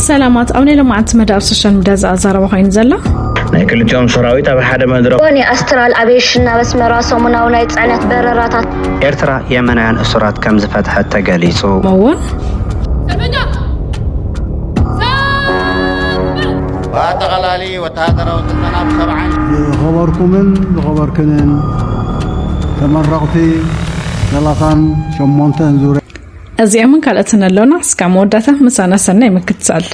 سلامات أوني لما عند مدار سوشيال ميديا زارة وخين زلا كل يوم سراويت أبى حدا مدرك وني أسترال أبيشنا بس مراسو مناونايت عنت بررات إرترا يمنعن أسرات كم زفت حتى قاليسو مون واتغلالي وتهدروا تتناب سبعا خبركن تمرقتي ثلاثان شمونتن زوري أزي أمن كالتنا اللونا سكام وداته مسانا سنة مكتسال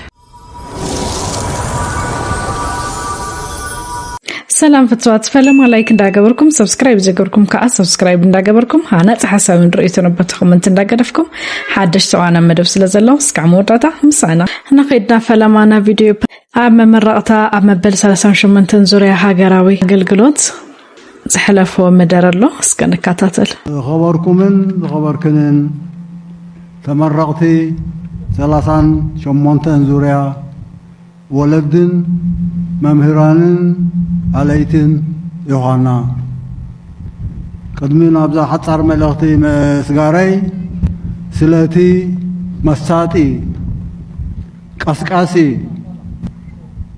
سلام فتوات فلما لايك نداقبركم سبسكرايب جاقبركم كأ سبسكرايب نداقبركم هانا تحساو من رؤيتنا بتخمنت نداقرفكم حادش سوانا مدف سلازلو سكام وداته مسانا نقيدنا فلمانا فيديو أما مرقتا أما بل سلسان شمنتن زوريا هاقراوي قلقلوت زحلفو مدارلو سكان كاتاتل خبركن تمرقتي ثلاثان شمونتن زوريا ولدن ممهران عليتن يوحنا قدمين أبزا حصار ملغتي سجاري سلاتي مساتي قسقاسي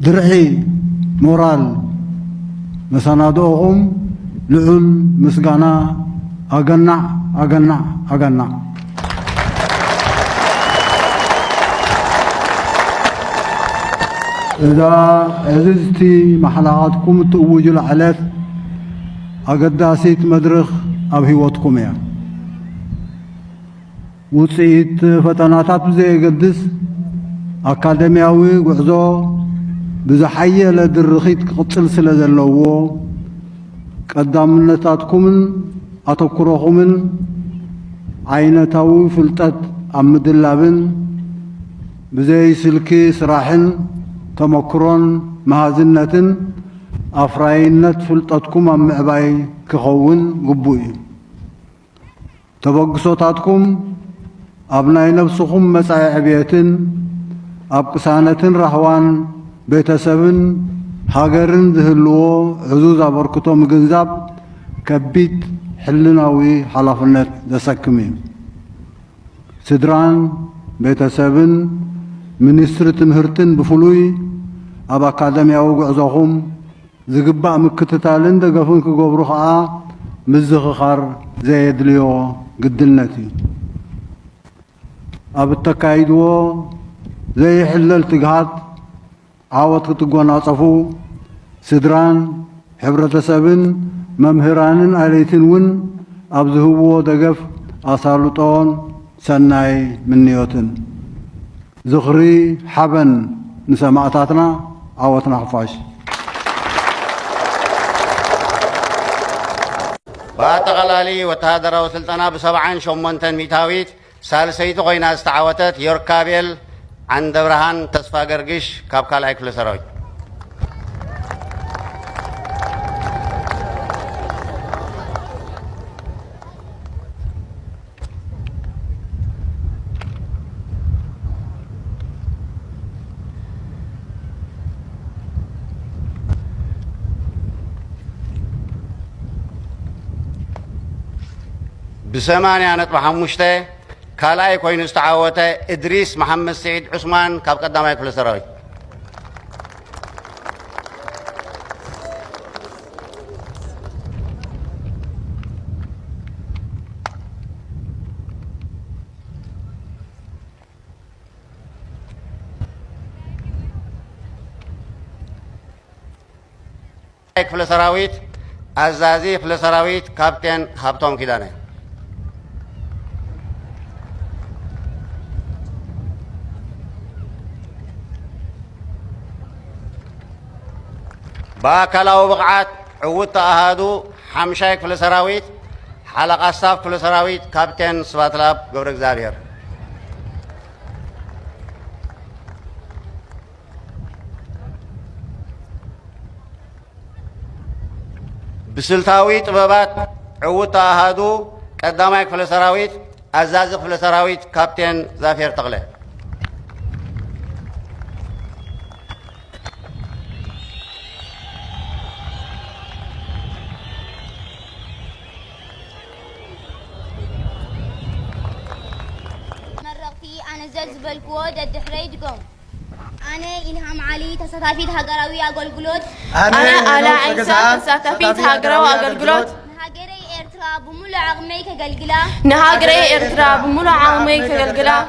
درحي مورال مسانادوهم لعل مسقانا أغنع إذا عززتي محلقاتكم تأوجوا العلات أقداسيت مدرخ أبهيوتكم يا وصيت فتناتات بزي قدس أكاديمياوي وعزو بزحية لدرخيت قتل سلازلوو قدامنتاتكم أتكروكم عينتاوي فلتات أمد اللابن بزي سلكي سراحن تمكرون مهازنة أفراينة فلتاتكم أم معباي كخون قبوي تبقصوتاتكم أبناء نفسكم مسايا عبيتن أبقسانة رحوان بيتسبن هاجرن ذهلو عزوز أبركتو مجنزاب كبيت حلناوي حلافنت دسكمي سدران بيتسبن منستر تمهرتن بفلوي أب أكاديمياو غعزوهم زقباء مكتتالن دقفن كقبرو خاء مزخخار زيد ليو قدلنتي أب التكايدو زي حلل تقهات عاوت تقوانا صفو سدران حبرة سبن ممهرانن عليتن ون أبزهو دقف أصالطون سناي من نيوتن زخري حبن نسمعتاتنا عاوتنا خفاش واتغلالي وتهدروا سلطنا بسبعا شمونتن ميتاويت سالسيتو غينا استعوتت يركابيل عند برهان تصفى قرقش كابكال عيكل سراوي بسماني أنا بحمشته كالاي كوين استعوته إدريس محمد سعيد عثمان كاب قدامي كل سراوي كل سراويت عزازي كل سراويت كابتن هابتوم كيدانه باكلاو بقعات عوت أهادو حمشايك في السراويت حلقة الصاف في السراويت كابتن سباتلاب قبرك زارير بسلتاوي طبابات عوت أهادو قدامايك في السراويت أزازق في السراويت كابتن زافير تغلي مرقتي أنا زلزبل كود الدحريدكم أنا إلهام علي تساتفيت هاجراوي أقولقلوت أنا آلاء عيسى تساتفيت هاجراوي أقولقلوت نهاجري إرترا بمولو عغمي كقلقلا نهاجري إرترا بمولو عغمي كقلقلا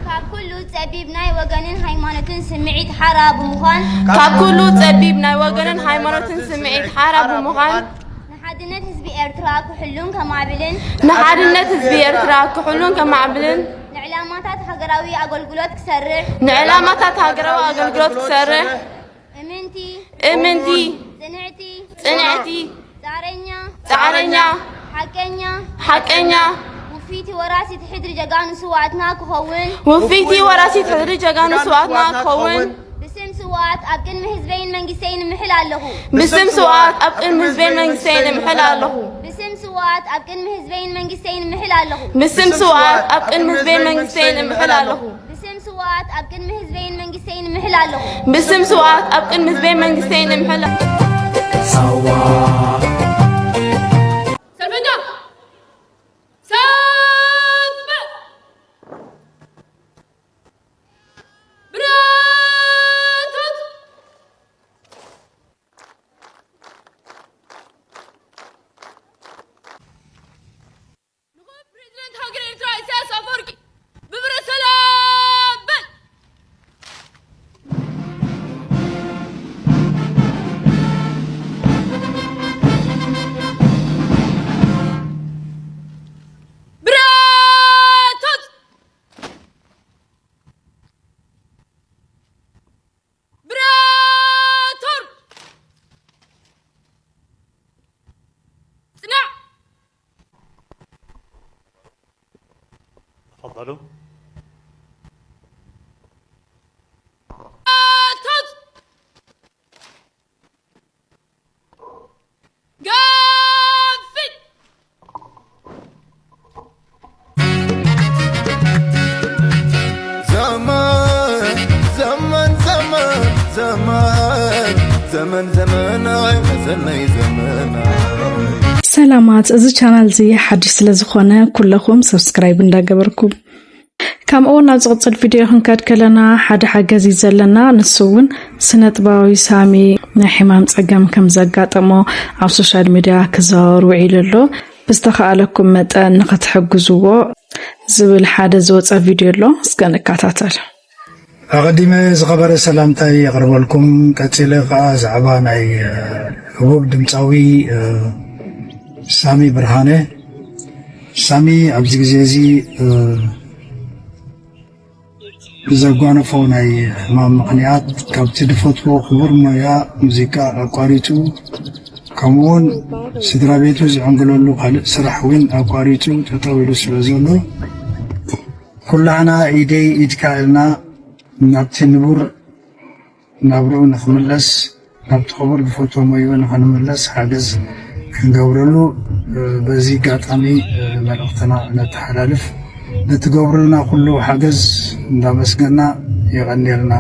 كاب كله تسبيبناي وجنن هيمانتن سمعت حراب مخان كاب كله تسبيبناي وجنن هيمانتن سمعت حراب مخان نحدنا حزب إرترا كحلون كمعبلن نحدنا حزب إرترا كحلون كمعبلن نعلامات هاجراوي أقولقلوت كسرح نعلامات هاجراوي أقولقلوت كسرح إمنتي صنعتي زعرنيا حقنيا وفيتي وراسي تحضر جاقان سواتنا كهون بسم سوات أبقن مهزبين منجسين محل الله بسم سوات أبقن مهزبين منجسين محل الله بسم سوات أبقن مهزبين منجسين محل الله بسم سوات أبقن مهزبين منجسين محل الله بسم سوات أبقن مهزبين منجسين محل الله بسم سوات أبقن مهزبين منجسين محل الله سلفنا تفضلوا. سلامات እዚ ቻናል እዚ ሓድሽ ስለ ዝኾነ ኩለኹም ሰብስክራይብ እንዳገበርኩም ከምኡ ናብ ዝቕፅል ቪድዮ ክንከድ ከለና ሓደ ሓገዝ ዘለና ንሱውን ስነጥባዊ ሳሚ ናይ ሕማም ፀገም ከም ዘጋጠሞ ኣብ ሶሻል ሚድያ ክዘዋወር ውዒሉ ኣሎ ብዝተኻኣለኩም መጠን ንኽትሕግዝዎ ዝብል ሓደ ዝወፀ ቪድዮ ኣሎ እስከ ንከታተል أقدم زخبر سلامتي أقرب لكم كتير زعبان أي هو دمتاوي سامي برهانة سامي أبزق زيزي بزرقانة فون أي ما مقنعات كابتن فوتو خبر مايا موسيقى أقاريتو كمون سدرا بيتو زي عنقلولو خالق سرحوين أقاريتو تطاولو سلازولو كلنا إيدي إتكالنا نبت نبور نبرو نخملس نبت خبر بفوتو مايو نخملس حاجز نقورلو بزي قاطعني ملقتنا نتحلالف نتقورلنا كله حاجز ندامسقنا يغني لنا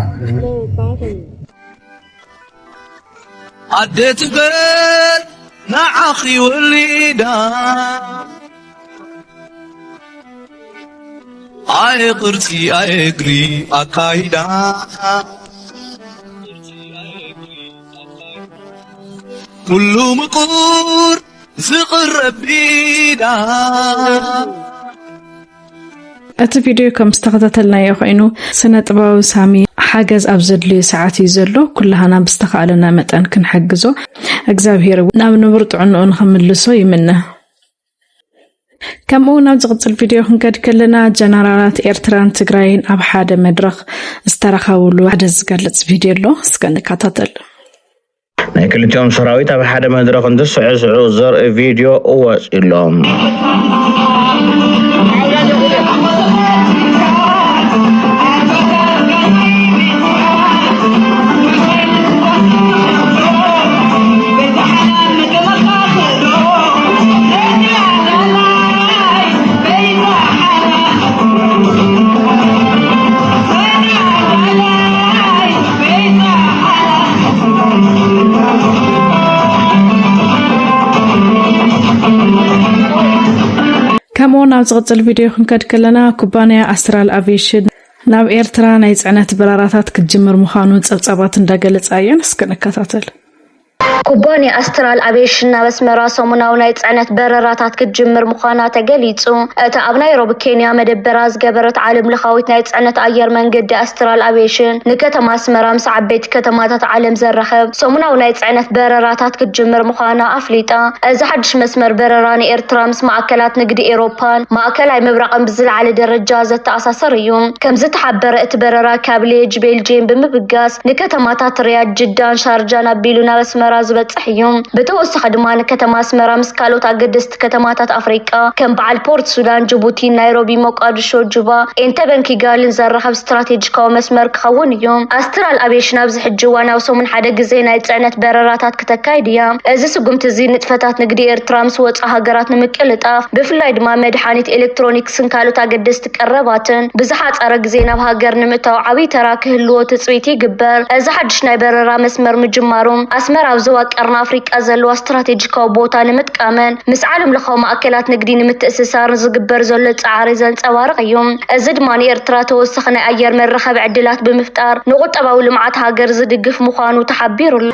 عديت بيت نعاخي وليدا آي قرتي آي قري أكايدا كل مقور زقر بيدا እቲ ቪድዮ ከም ዝተኸታተልናዮ ኮይኑ ስነጥባዊ ሳሚ ሓገዝ ኣብ ዘድልዮ ሰዓት እዩ ዘሎ ኩላህና ብዝተኻኣለና መጠን ክንሕግዞ እግዚኣብሔር ናብ ንቡር ጥዕንኡ ንኽምልሶ ይምነ ከምኡ ናብ ዝቕፅል ቪድዮ ክንከድ ከለና ጀነራላት ኤርትራን ትግራይን ኣብ ሓደ መድረኽ ዝተረኸብሉ ሓደ ዝገልጽ ቪድዮ ኣሎ እስከ ንከታተል ናይ ክልቲኦም ሰራዊት ኣብ ሓደ መድረኽ እንትስዕስዑ ዘርኢ ቪድዮ ወፂሎም كمون از قتل فيديو خنكد كلنا كوبانيا أسترال أفيشن ናብ ኤርትራ ናይ ጽዕነት በረራታት ክጅምር ምዃኑ ጸብጻባት እንዳገለጻ እየን። እስከነከታተል ኩባንያ አስትራል አቪዬሽን በስመራ ሰሙናው ናይ ጽዕነት በረራታት ክጅምር ምዃና ተገሊጹ እታ ኣብ ናይሮቢ ኬንያ መደበራ ዝገበረት ዓለም ለኻዊት ናይ ጽዕነት ኣየር መንገዲ አስትራል አቪዬሽን ንከተማ አስመራ ምስ ዓበይቲ ከተማታት ዓለም ዘራኸብ ሰሙናው ናይ ጽዕነት በረራታት ክጅምር ምዃና ኣፍሊጣ እዚ ሓድሽ መስመር በረራ ንኤርትራ ምስ ማእከላት ንግዲ ኤውሮፓን ማእከላይ ምብራቕን ብዝለዓለ ደረጃ ዘተኣሳሰር እዩ ከም ዝተሓበረ እቲ በረራ ካብ ሌጅ ቤልጅየም ብምብጋስ ንከተማታት ሪያድ ጅዳን ሻርጃን ኣቢሉና በስመራ ዝበጽሕ እዩ በተወሳኺ ድማ ንከተማ አስመራ ምስ ካልኦት ኣገደስቲ ከተማታት ኣፍሪቃ ከም በዓል ፖርት ሱዳን ጅቡቲ ናይሮቢ ሞቃዲሾ ጁባ ኤንተበን ኪጋልን ዘራኸብ ስትራቴጂካዊ መስመር ክኸውን እዩ አስትራል አቪዬሽን ኣብዚ ሕጂ ዋናው ሰሙን ሓደ ግዜ ናይ ጽዕነት በረራታት ከተካይድ እያ እዚ ስጉምቲ እዚ ንጥፈታት ንግዲ ኤርትራ ምስ ወፃኢ ሃገራት ንምቅልጣፍ ብፍላይ ድማ መድሓኒት ኤሌክትሮኒክስን ካልኦት ኣገደስቲ ቀረባትን ብዝሓፀረ ግዜ ናብ ሃገር ንምእታው ዓብይ ተራ ክህልዎ ትፅቢት ይግበር እዚ ሓድሽ ናይ በረራ መስመር ምጅማሩ አስመራ ዘዋቀርና አፍሪቃ ዘለዋ ስትራቴጂካዊ ቦታ ንምጥቃመን ምስ ዓለም ለኻዊ ማእከላት ንግዲ ንምትእስሳር ዝግበር ዘሎ ጻዕሪ ዘንጸባርቕ እዩ እዚ ድማ ንኤርትራ ተወሳኺ ናይ ኣየር መራኸቢ ዕድላት ብምፍጣር ንቁጠባዊ ልምዓት ሃገር ዝድግፍ ምዃኑ ተሓቢሩሉ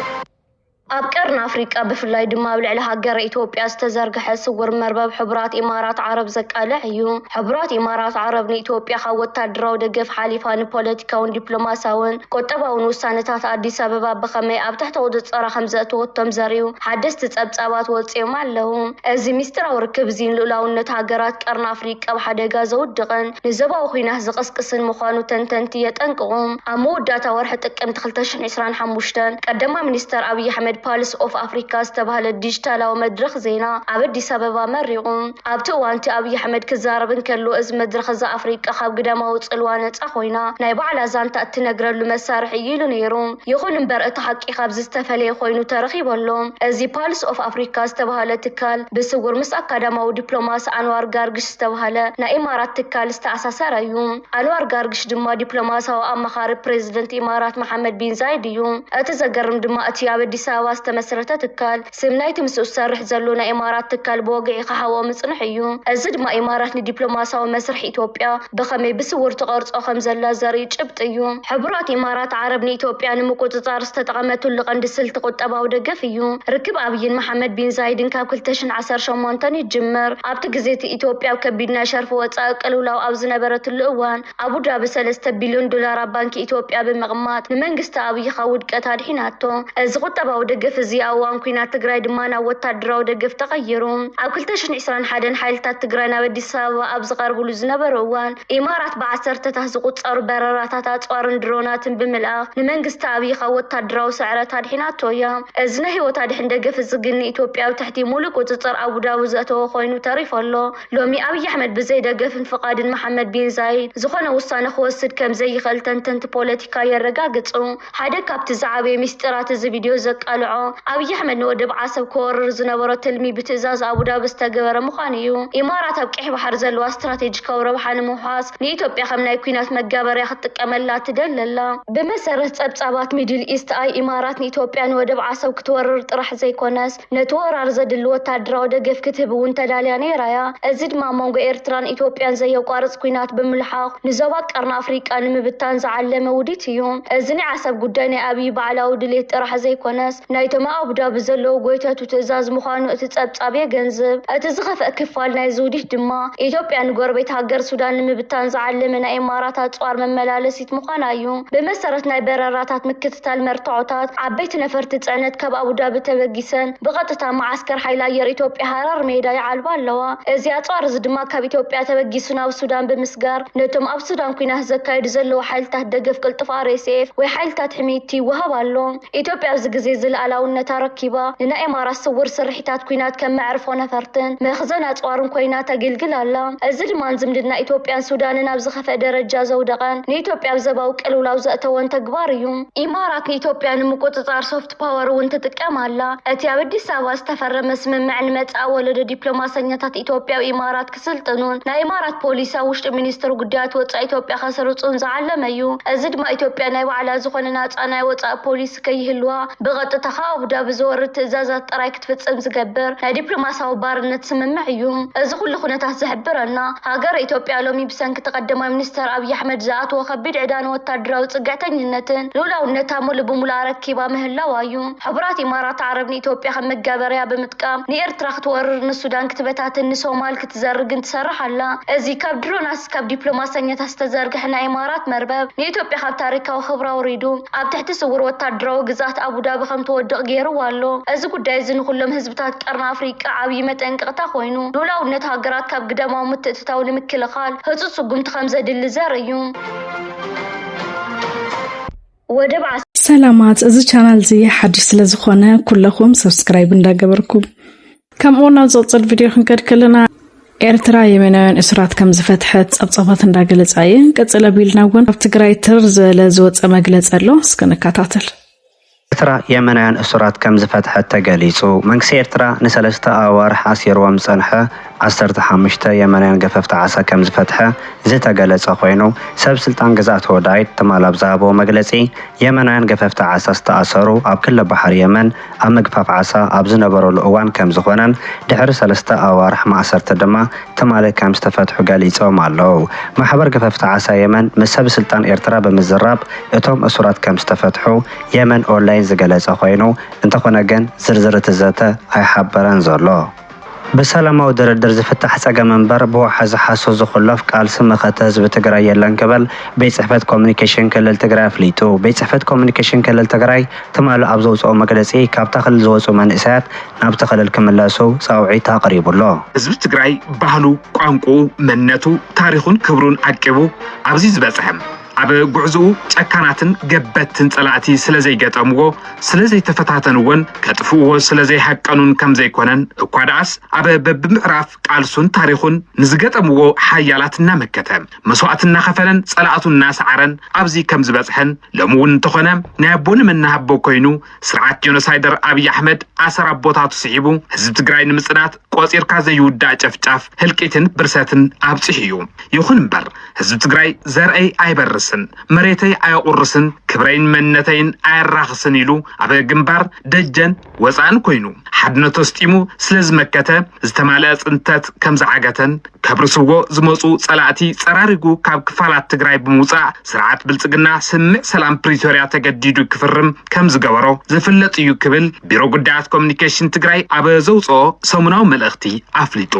ኣብ ቀርና አፍሪቃ ብፍላይ ድማ ኣብ ልዕሊ ሃገር ኢትዮጵያ ዝተዘርግሐ ስውር መርበብ ሕቡራት ኢማራት ዓረብ ዘቃልዕ እዩ ሕቡራት ኢማራት ዓረብ ንኢትዮጵያ ካብ ወታደራዊ ደገፍ ሓሊፋ ንፖለቲካውን ዲፕሎማስያውን ቁጠባውን ውሳነታት ኣዲስ ኣበባ ብኸመይ ኣብ ትሕቲ ቁፅፀራ ከም ዘእትወቶም ዘርዩ ሓደስቲ ጸብጻባት ወፂኦም ኣለዉ እዚ ሚስጥራዊ ርክብ እዚ ንልኡላውነት ሃገራት ቀርና አፍሪቃ ብሓደጋ ዘውድቕን ንዘባዊ ኩናት ዝቕስቅስን ምዃኑ ተንተንቲ የጠንቅቑ ኣብ መወዳእታ ወርሒ ጥቅምቲ 2025 ቀዳማ ሚኒስተር ኣብይ ኣሕመድ ፓልስ ኦፍ አፍሪካ ዝተባህለ ዲጂታላዊ መድረኽ ዜና ኣብ አዲስ ኣበባ መሪቑ ኣብቲ እዋንቲ ኣብይ ኣሕመድ ክዛረብን ከሎ እዚ መድረኽ እዚ ኣፍሪቃ ካብ ግዳማዊ ጽልዋ ነፃ ኮይና ናይ ባዕላ ዛንታ እትነግረሉ መሳርሒ ኢሉ ነይሩ ይኹን እምበር እቲ ሓቂ ካብ ዝተፈለየ ኮይኑ ተረኺበሎ እዚ ፓልስ ኦፍ አፍሪካ ዝተባህለ ትካል ብስውር ምስ ኣካዳማዊ ዲፕሎማሲ አንዋር ጋርግሽ ዝተባህለ ናይ ኢማራት ትካል ዝተኣሳሰረ እዩ አንዋር ጋርግሽ ድማ ዲፕሎማስያዊ ኣማኻሪ ፕሬዚደንት ኢማራት መሐመድ ቢን ዛይድ እዩ እቲ ዘገርም ድማ እቲ ኣብ አዲስ ኣበባ ዝተመስረተ ትካል ስም ናይቲ ምስኡ ዝሰርሕ ዘሎ ናይ ኢማራት ትካል ብወግዒ ክሓብኦ ምጽንሕ እዩ እዚ ድማ ኢማራት ንዲፕሎማስያዊ መስርሕ ኢትዮጵያ ብኸመይ ብስውር ተቐርጾ ከም ዘላ ዘርኢ ጭብጥ እዩ ሕቡራት ኢማራት ዓረብ ንኢትዮጵያ ንምቁፅጻር ዝተጠቐመቱሉ ቀንዲ ስልቲ ቁጠባዊ ደገፍ እዩ ርክብ ኣብይን መሐመድ ቢን ዛይድን ካብ 2018 ይጅመር ኣብቲ ግዜ ኢትዮጵያ ከቢድ ናይ ሸርፊ ወጻኢ ቅልውላው ኣብ ዝነበረትሉ እዋን ኣቡዳቢ 3 ቢልዮን ዶላር ኣብ ባንኪ ኢትዮጵያ ብምቕማጥ ንመንግስቲ ኣብይ ካብ ውድቀት ኣድሒናቶ እዚ ቁጠባዊ ደገፍ እዚ ኣብ እዋን ኩናት ትግራይ ድማ ናብ ወታደራዊ ደገፍ ተቐይሩ ኣብ 2021 ሓይልታት ትግራይ ናብ አዲስ ኣበባ ኣብ ዝቐርብሉ ዝነበረ እዋን ኢማራት ብዓሰርተታት ዝቁጸሩ በረራታት ኣጽዋርን ድሮናትን ብምልኣኽ ንመንግስቲ ኣብይ ካብ ወታደራዊ ስዕረት ኣድሒናቶ እያ እዚ ናይ ህይወት ኣድሕን ደገፍ ዝግኒ ኢትዮጵያ ኣብ ትሕቲ ሙሉእ ቁፅፅር ኣቡዳቢ ዘእተወ ኮይኑ ተሪፈሎ ሎሚ ኣብይ ኣሕመድ ብዘይ ደገፍን ፍቓድን መሐመድ ቢን ዛይድ ዝኾነ ውሳነ ክወስድ ከም ዘይኽእል ተንተንቲ ፖለቲካ የረጋግጹ ሓደ ካብቲ ዝዓበየ ሚስጥራት እዚ ቪድዮ ዘቃልዖ ኣብይ ኣሕመድ ንወደብ ዓሰብ ክወርር ዝነበሮ ትልሚ ብትእዛዝ ኣቡዳቢ ዝተገበረ ምዃኑ እዩ ኢማራት ኣብ ቀይሕ ባሕር ዘለዋ ስትራቴጂካዊ ረብሓ ንምውሓስ ንኢትዮጵያ ከም ናይ ኩናት መጋበርያ ክትጥቀመላ ትደለላ ብመሰረት ጸብጻባት ሚድል ኢስት ኣይ ኢማራት ንኢትዮጵያ ንወደብ ዓሰብ ክትወርር ጥራሕ ዘይኮነስ ነቲ ወራር ዘድሊ ወታደራዊ ደገፍ ክትህብ እውን ተዳልያ ነይራያ እዚ ድማ መንጎ ኤርትራን ኢትዮጵያን ዘየቋርጽ ኩናት ብምልሓኽ ንዞባ ቀርና አፍሪቃ ንምብታን ዝዓለመ ውዲት እዩ እዚ ናይ ዓሰብ ጉዳይ ናይ ኣብይ ባዕላዊ ድሌት ጥራሕ ዘይኮነስ ናይቶም ኣቡዳቢ ዘለዎ ጎይተቱ ትእዛዝ ምዃኑ እቲ ጸብጻብ የገንዝብ እቲ ዝኸፍአ ክፋል ናይ ዝውዲት ድማ ኢትዮጵያ ንጎረቤት ሃገር ሱዳን ንምብታን ዝዓለመ ናይ ኢማራት ኣጽዋር መመላለሲት ምዃና እዩ ብመሰረት ናይ በረራታት ምክትታል መርትዖታት ዓበይቲ ነፈርቲ ጽዕነት ካብ ኣቡዳቢ ተበጊሰን ብቐጥታ ማዓስከር ሓይሊ ኣየር ኢትዮጵያ ሃራር ሜዳ ይዓልባ ኣለዋ እዚ ኣጽዋር እዚ ድማ ካብ ኢትዮጵያ ተበጊሱ ናብ ሱዳን ብምስጋር ነቶም ኣብ ሱዳን ኩናት ዘካይዱ ዘለዉ ሓይልታት ደገፍ ቅልጡፍ RSF ወይ ሓይልታት ሕሚቲ ይወሃብ ኣሎ ኢትዮጵያ ኣብዚ ግዜ ዝለኣላውነታ ረኪባ ንናይ ኢማራት ስውር ስርሒታት ኩናት ከም መዕርፎ ነፈርትን መኽዘን ኣጽዋርን ኮይና ተገልግል ኣላ እዚ ድማ ዝምድና ኢትዮጵያን ሱዳንን ኣብ ዝኸፍአ ደረጃ ዘውደቐን ንኢትዮጵያ ብዘባዊ ቅልውላው ዘእተወን ተግባር እዩ ኢማራት ንኢትዮጵያ ንምቁፅጻር ሶፍት ፓወር እውን ትጥቀም ኣላ እቲ ኣብ አዲስ ኣበባ ዝተፈረመ ስምምዕ ንመጻኢ ወለዶ ዲፕሎማስያኛታት ኢትዮጵያ ኢማራት ክስልጥኑን ናይ ኢማራት ፖሊስ ኣብ ውሽጢ ሚኒስትር ጉዳያት ወጻኢ ኢትዮጵያ ከስርጹን ዝዓለመ እዩ እዚ ድማ ኢትዮጵያ ናይ ባዕላ ዝኾነ ናጻ ናይ ወጻኢ ፖሊስ ከይህልዋ ብቐጥታ ብተወሳኺ አቡዳቢ ዝወርድ ትእዛዛት ጥራይ ክትፍጽም ዝገብር ናይ ዲፕሎማሲያዊ ባርነት ስምምዕ እዩ እዚ ኩሉ ኩነታት ዝሕብረና ሃገር ኢትዮጵያ ሎሚ ብሰንኪ ተቀዳማይ ሚኒስተር አብይ አሕመድ ዝኣተወ ከቢድ ዕዳን ወታደራዊ ጽግዕተኝነትን ልኡላውነታ ሙሉእ ብሙሉእ ረኪባ ምህላዋ እዩ ሕቡራት ኢማራት ዓረብ ንኢትዮጵያ ከም መጋበርያ ብምጥቃም ንኤርትራ ክትወርር ንሱዳን ክትበታትን ንሶማል ክትዘርግን ትሰርሕ ኣላ እዚ ካብ ድሮናስ ካብ ዲፕሎማስያኛታት ዝተዘርግሐ ናይ ኢማራት መርበብ ንኢትዮጵያ ካብ ታሪካዊ ክብራ ውሪዱ ኣብ ትሕቲ ስውር ወታደራዊ ግዛት አቡዳቢ ከም ተወድቕ ገይርዋ ኣሎ እዚ ጉዳይ እዚ ንኩሎም ህዝብታት ቀርኒ ኣፍሪቃ ዓብይ መጠንቅቕታ ኮይኑ ልኡላውነት ሃገራት ካብ ግደማዊ ምትእትታው ንምክልኻል ህፁፅ ስጉምቲ ከም ዘድሊ ዘርኢ እዩ ወደብ ሰላማት እዚ ቻናል እዚ ሓድሽ ስለዝኾነ ኩለኹም ሰብስክራይብ እንዳገበርኩም ከምኡውን ኣብ ዝቕፅል ቪድዮ ክንከድ ከለና ኤርትራ የመናውያን እስራት ከም ዝፈትሐት ጸብጸባት እንዳገለጻ እየ ቀጽለ ቢልና እውን ኣብ ትግራይ ትር ዝበለ ዝወፀ መግለጽ ኣሎ እስከነከታተል ኤርትራ የመናውያን እስራት ከም ዝፈትሐት ተገሊጹ መንግስቲ ኤርትራ ንሰለስተ ኣዋርሕ ኣሲርዎም ዝጸንሐ 15 የመናውያን ገፈፍቲ ዓሳ ከም ዝፈትሐ ዝተገለጸ ኮይኑ ሰብ ስልጣን ግዛት ወዳይት ትማል ኣብ ዝሃቦ መግለጺ የመናውያን ገፈፍቲ ዓሳ ዝተኣሰሩ ኣብ ክልል ባሕሪ የመን ኣብ ምግፋፍ ዓሳ ኣብ ዝነበረሉ እዋን ከም ዝኾነን ድሕሪ 3 ኣዋርሕ ማእሰርቲ ድማ ትማል ከም ዝተፈትሑ ገሊጾም ኣለዉ ማሕበር ገፈፍቲ ዓሳ የመን ምስ ሰብ ስልጣን ኤርትራ ብምዝራብ እቶም እስራት ከም ዝተፈትሑ የመን ኦንላይን ዝገለጸ ኮይኑ እንተኾነ ግን ዝርዝር እቲ ዘተ ኣይሓበረን ዘሎ በሰላማዊ ድርድር ዝፍታሕ ፀገም መንበር ብዋሓዝ ሓሶ ዝኽለፍ ቃልሲ መኸተ ህዝቢ ትግራይ የለን ክብል ቤት ጽሕፈት ኮሙኒኬሽን ክልል ትግራይ ኣፍሊጡ ቤት ጽሕፈት ኮሙኒኬሽን ክልል ትግራይ ትማል ኣብ ዘውፅኦ መግለጺ ካብታ ክልል ዝወፁ መንእሰያት ናብቲ ክልል ክምለሱ ጻውዒት ኣቕሪቡሎ ህዝቢ ትግራይ ባህሉ ቋንቋ መንነቱ ታሪኹን ክብሩን ዓቂቡ ኣብዚ ዝበጽሐም ኣብ ጉዕዙኡ ጨካናትን ገበትን ጸላእቲ ስለዘይገጠምዎ ስለዘይተፈታተንዎን ከጥፍዎ ስለዘይሓቀኑን ከም ዘይኮነን እኳ ደኣስ ኣብ በብምዕራፍ ቃልሱን ታሪኹን ንዝገጠምዎ ሓያላት እናመከተ መስዋዕት እናኸፈለን ጸላእቱ እናሰዓረን ኣብዚ ከም ዝበጽሐን ሎሚ እውን እንተኾነ ናይ ኣቦን መናሃቦ ኮይኑ ስርዓት ጆኖሳይደር አብይ አሕመድ ኣሰር ኣቦታቱ ስዒቡ ህዝቢ ትግራይ ንምጽናት ቆፂርካ ዘይውዳእ ጨፍጫፍ ህልቂትን ብርሰትን ኣብጽሕ እዩ ይኹን እምበር ህዝቢ ትግራይ ዘርአይ ኣይበርስ መሬተይ ኣያቁርስን ክብረይን መንነተይን ኣያራኽስን ኢሉ ኣብ ግንባር ደጀን ወፃን ኮይኑ ሓድነቱ ስጢሙ ስለዝመከተ ዝተማልአ ጽንተት ከም ዝዓገተን ከብርስዎ ዝመፁ ጸላእቲ ጸራሪጉ ካብ ክፋላት ትግራይ ብምውፃእ ስርዓት ብልጽግና ስምዕ ሰላም ፕሪቶሪያ ተገዲዱ ክፍርም ከም ዝገበሮ ዝፍለጥ እዩ ክብል ቢሮ ጉዳያት ኮሙኒኬሽን ትግራይ ኣብ ዘውፅኦ ሰሙናዊ መልእኽቲ ኣፍሊጡ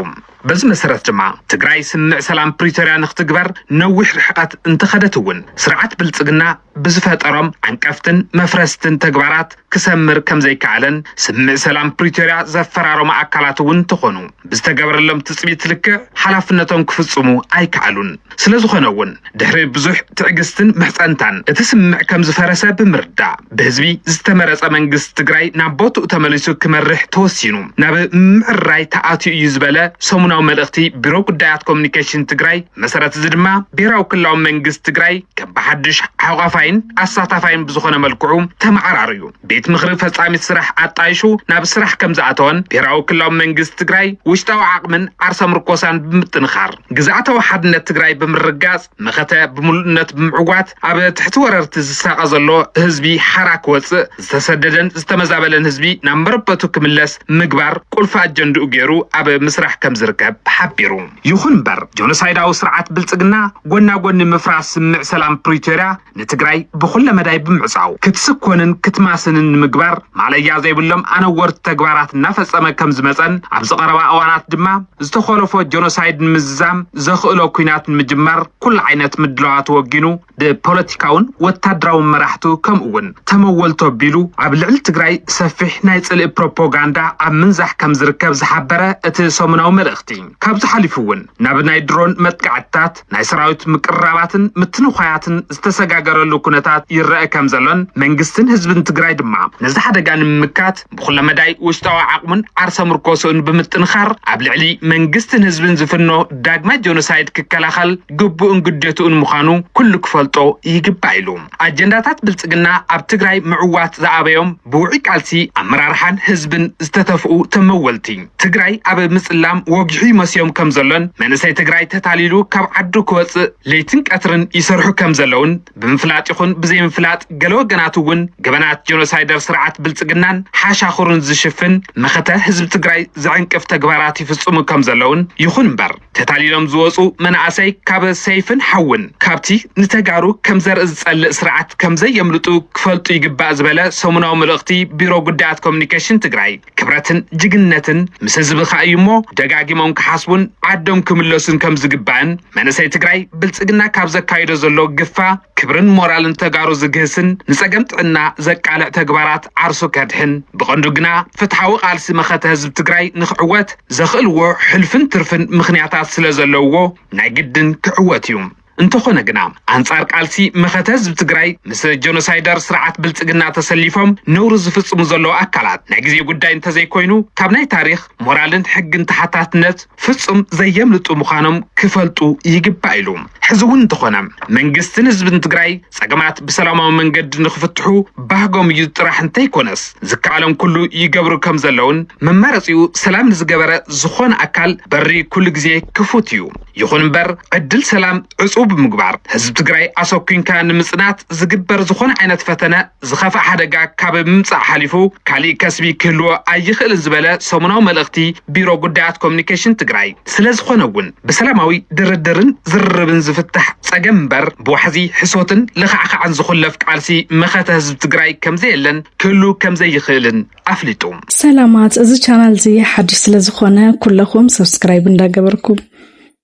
በዚ መሰረት ድማ ትግራይ ስምዕ ሰላም ፕሪቶሪያ ንኽትግበር ነዊሕ ርሕቀት እንተኸደትውን ስርዓት ብልጽግና ብዝፈጠሮም አንቀፍትን መፍረስትን ተግባራት ክሰምር ከም ዘይከኣለን ስምዕ ሰላም ፕሪቶሪያ ዘፈራሮም ኣካላት እውን ተኾኑ ብዝተገበረሎም ትጽቢት ልክዕ ሓላፍነቶም ክፍጽሙ ኣይከኣሉን ስለዝኾነ እውን ድሕሪ ብዙሕ ትዕግስትን ምሕፀንታን እቲ ስምዕ ከም ዝፈረሰ ብምርዳእ ብህዝቢ ዝተመረጸ መንግስቲ ትግራይ ናብ ቦትኡ ተመሊሱ ክመርሕ ተወሲኑ ናብ ምዕራይ ተኣትዩ እዩ ዝበለ ሰሙናዊ መልእኽቲ ቢሮ ጉዳያት ኮሙኒኬሽን ትግራይ መሰረት እዚ ድማ ብሔራዊ ክልላዊ መንግስቲ ትግራይ ከም ብሓድሽ ሓቋፋይን ኣሳታፋይን ብዝኾነ መልክዑ ተመዓራርዩ ቤት ምኽሪ ፈጻሚት ስራሕ ኣጣይሹ ናብ ስራሕ ከም ዝኣተወን ብሔራዊ ክልላዊ መንግስቲ ትግራይ ውሽጣዊ ዓቕምን ዓርሰ ምርኮሳን ብምጥንኻር ግዛዕታዊ ሓድነት ትግራይ ብምርጋጽ መኸተ ብምሉእነት ብምዕጓት ኣብ ትሕቲ ወረርቲ ዝሳቐ ዘሎ ህዝቢ ሓራ ክወፅእ ዝተሰደደን ዝተመዛበለን ህዝቢ ናብ መረበቱ ክምለስ ምግባር ቁልፊ ኣጀንድኡ ገይሩ ኣብ ምስራሕ ከም ዝርከብ ሓቢሩ ይኹን እምበር ጆኖሳይዳዊ ስርዓት ብልጽግና ጎናጎኒ ምፍራስ ስምዕ ሰላም ፕሪቶሪያ ንትግራይ ብኹለ መዳይ ብምዕጻው ክትስኮንን ክትማስንን ምግባር ማለያ ዘይብሎም ኣነወርቲ ተግባራት እናፈጸመ ከም ዝመፀን ኣብ ዝቐረባ እዋናት ድማ ዝተኸለፎ ጆኖሳይድ ንምዝዛም ዘኽእሎ ኩናት ንምጅማር ኩሉ ዓይነት ምድላዋት ወጊኑ ብፖለቲካውን ወታደራውን መራሕቱ ከምኡውን ተመወልቶ ቢሉ ኣብ ልዕሊ ትግራይ ሰፊሕ ናይ ጽልኢ ፕሮፓጋንዳ ኣብ ምንዛሕ ከም ዝርከብ ዝሓበረ እቲ ሰሙናዊ መልእኽቲ ካብዚ ሓሊፉ እውን ናብ ናይ ድሮን መጥቃዕትታት ናይ ሰራዊት ምቅራባትን ምትንኻያትን ዝተሰጋገረሉ ኩነታት ይረአ ከም ዘሎን መንግስትን ህዝብን ትግራይ ድማ ነዚ ሓደጋ ንምምካት ብኹለ መዳይ ውሽጣዊ ዓቕሙን ዓርሰ ምርኮሱን ብምጥንኻር ኣብ ልዕሊ መንግስትን ህዝብን ዝፍኖ ዳግማይ ጆኖሳይድ ክከላኸል ግቡእን ግዴትኡን ምዃኑ ኩሉ ክፈልጦ ይግባእ ኢሉ ኣጀንዳታት ብልጽግና ኣብ ትግራይ ምዕዋት ዝኣበዮም ብውዒ ቃልሲ ኣመራርሓን ህዝብን ዝተተፍኡ ተመወልቲ ትግራይ ኣብ ምጽላም ወግሒ መስዮም ከም ዘሎን መንእሰይ ትግራይ ተታሊሉ ካብ ዓዱ ክወፅእ ለይትን ቀትርን ይሰርሑ ከም ዘለውን ብምፍላጥ ይኹን ብዘይምፍላጥ ገለ ወገናት እውን ገበናት ጆኖሳይድ ጆኖሳይደር ስርዓት ብልጽግናን ሓሻኹርን ዝሽፍን መኸተ ህዝብ ትግራይ ዝዕንቅፍ ተግባራት ይፍጽሙ ከም ዘለውን ይኹን እምበር ተታሊሎም ዝወፁ መናእሰይ ካብ ሰይፍን ሓውን ካብቲ ንተጋሩ ከም ዘርኢ ዝጸልእ ስርዓት ከም ዘየምልጡ ክፈልጡ ይግባእ ዝበለ ሰሙናዊ መልእኽቲ ቢሮ ጉዳያት ኮሙኒኬሽን ትግራይ ክብረትን ጅግነትን ምስ ህዝብኻ እዩ እሞ ደጋጊሞም ክሓስቡን ዓዶም ክምለሱን ከም ዝግባእን መንእሰይ ትግራይ ብልጽግና ካብ ዘካይዶ ዘሎ ግፋ ክብርን ሞራልን ተጋሩ ዝግህስን ንጸገም ጥዕና ዘቃልዕ ተግባራት ዓርሱ ከድሕን ብቐንዱ ግና ፍትሓዊ ቃልሲ መኸተ ህዝብ ትግራይ ንኽዕወት ዘኽእልዎ ሕልፍን ትርፍን ምኽንያታት ስለ ዘለውዎ ናይ ግድን ክዕወት እዩ እንተኾነ ግና አንጻር ቃልሲ መኸተ ህዝብ ትግራይ ምስ ጆኖሳይደር ስርዓት ብልጽግና ተሰሊፎም ነውሩ ዝፍጽሙ ዘለዉ ኣካላት ናይ ግዜ ጉዳይ እንተዘይኮይኑ ካብ ናይ ታሪክ ሞራልን ሕግን ተሓታትነት ፍጹም ዘየምልጡ ምዃኖም ክፈልጡ ይግባእ ኢሉ ሕዚ እውን እንተኾነ መንግስትን ህዝብን ትግራይ ጸገማት ብሰላማዊ መንገዲ ንኽፍትሑ ባህጎም እዩ ጥራሕ እንተይኮነስ ዝከኣሎም ኩሉ ይገብሩ ከም ዘለውን መማረፂኡ ሰላም ንዝገበረ ዝኾነ ኣካል በሪ ኩሉ ግዜ ክፉት እዩ ይኹን እምበር ዕድል ሰላም ዕጹብ ብምግባር ህዝብ ትግራይ ኣሰኩንካ ንምጽናት ዝግበር ዝኾነ ዓይነት ፈተነ ዝኸፍእ ሓደጋ ካብ ምምጻእ ሓሊፉ ካሊእ ከስቢ ክህልዎ ኣይኽእልን ዝበለ ሰሙናዊ መልእኽቲ ቢሮ ጉዳያት ኮሙኒኬሽን ትግራይ ስለ ዝኾነ እውን ብሰላማዊ ድርድርን ዝርርብን ዝፍታሕ ጸገም እምበር ብዋሕዚ ሕሶትን ልኻዕኻዕን ዝኹለፍ ቃልሲ መኸተ ህዝብ ትግራይ ከምዘየለን ክህሉ ከምዘይኽእልን ኣፍሊጡ ሰላማት እዚ ቻናል እዚ ሓድሽ ስለ ዝኾነ ኩለኹም ሰብስክራይብ እንዳገበርኩም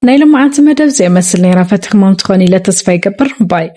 ናይ ልምዓት መደብ ዘየመስል ነይራ ፈትሕሞም ትኾን ኢለ ተስፋ ይገብር ባይ